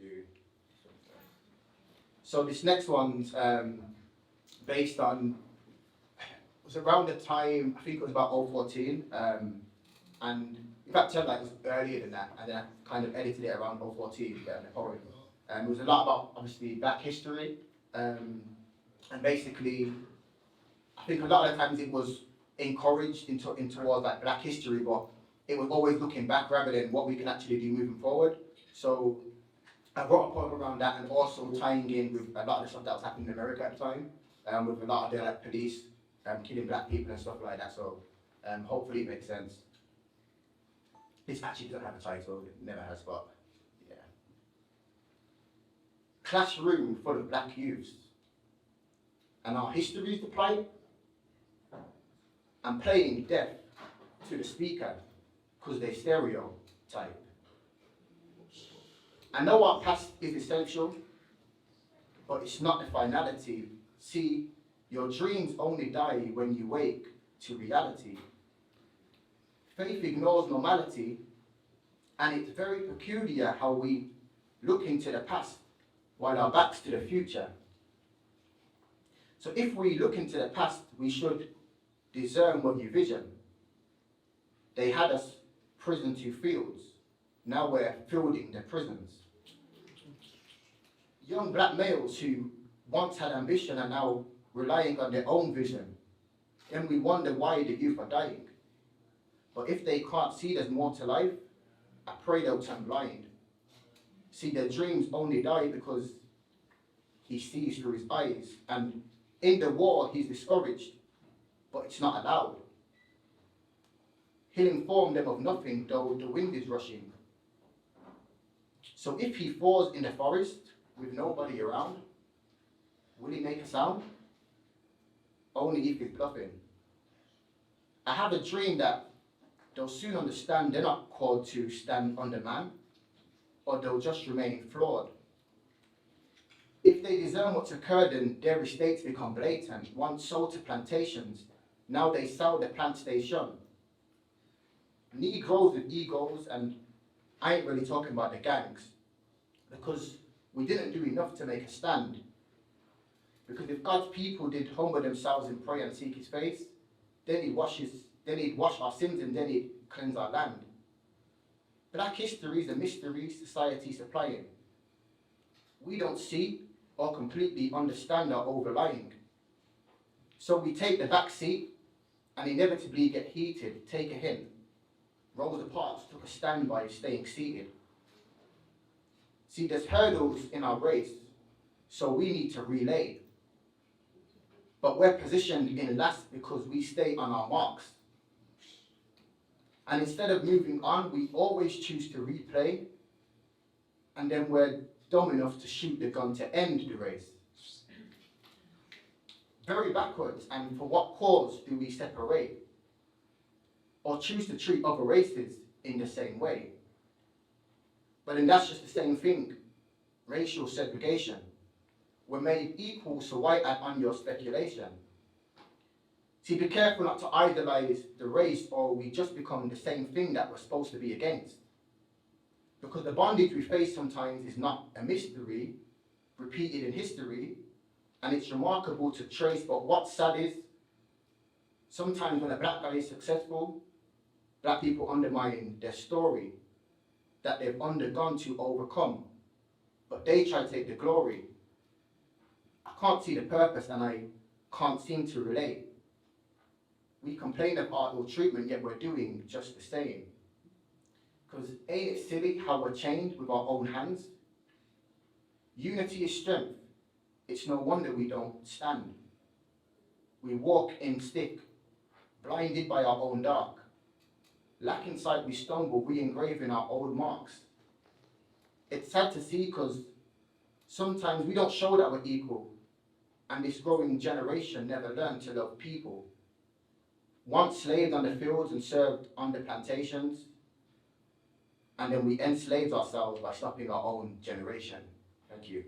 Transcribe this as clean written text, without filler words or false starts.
do. So this next one's based on, it was around the time, I think it was about 014, and in fact, like it was earlier than that, and then I kind of edited it around 014, the poem. It was a lot about, obviously, Black history, and basically, I think a lot of the times it was encouraged towards like Black history, but it was always looking back rather than what we can actually do moving forward. So I wrote a poem around that, and also tying in with a lot of the stuff that was happening in America at the time, with a lot of the like, police killing Black people and stuff like that. So hopefully it makes sense. This actually doesn't have a title, it never has, but yeah. Classroom full of Black youths, and our history's the plight, and playing deaf to the speaker, because they stereotype. I know our past is essential, but it's not the finality. See, your dreams only die when you wake to reality. Faith ignores normality, and it's very peculiar how we look into the past while our backs to the future. So if we look into the past, we should discern what you vision. They had us prison to fields, now we're fielding the prisons. Young Black males who once had ambition are now relying on their own vision. Then we wonder why the youth are dying. But if they can't see there's more to life, I pray they'll turn blind. See, their dreams only die because he sees through his eyes. And in the war, he's discouraged, but it's not allowed. He'll inform them of nothing, though the wind is rushing. So if he falls in the forest with nobody around, will he make a sound? Only if he's bluffing. I have a dream that they'll soon understand they're not called to stand under man, or they'll just remain flawed. If they discern what's occurred, then their estates become blatant. Once sold to plantations, now they sell the plants they shun. Negroes with egos, and I ain't really talking about the gangs, because we didn't do enough to make a stand. Because if God's people did humble themselves in prayer and seek his face, then he'd wash our sins, and then he'd cleanse our land. Black history is a mystery society supplying. We don't see or completely understand our overlying. So we take the back seat and inevitably get heated. Take a hint. Rosa Parks took a stand by staying seated. See, there's hurdles in our race, so we need to relay. But we're positioned in last because we stay on our marks. And instead of moving on, we always choose to replay, and then we're dumb enough to shoot the gun to end the race. Very backwards, and for what cause do we separate? Or choose to treat other races in the same way? But then that's just the same thing, racial segregation. We're made equal, so why add on your speculation? See, be careful not to idolize the race, or we just become the same thing that we're supposed to be against. Because the bondage we face sometimes is not a mystery, repeated in history, and it's remarkable to trace, but what's sad is, sometimes when a Black guy is successful, Black people undermine their story that they've undergone to overcome, but they try to take the glory. I can't see the purpose, and I can't seem to relate. We complain of art or treatment, yet we're doing just the same. Because ain't it silly how we're chained with our own hands? Unity is strength. It's no wonder we don't stand. We walk in stick, blinded by our own dark. Lacking sight we stumble, re-engraving our old marks. It's sad to see, because sometimes we don't show that we're equal, and this growing generation never learned to love people. Once slaved on the fields and served on the plantations, and then we enslaved ourselves by stopping our own generation. Thank you.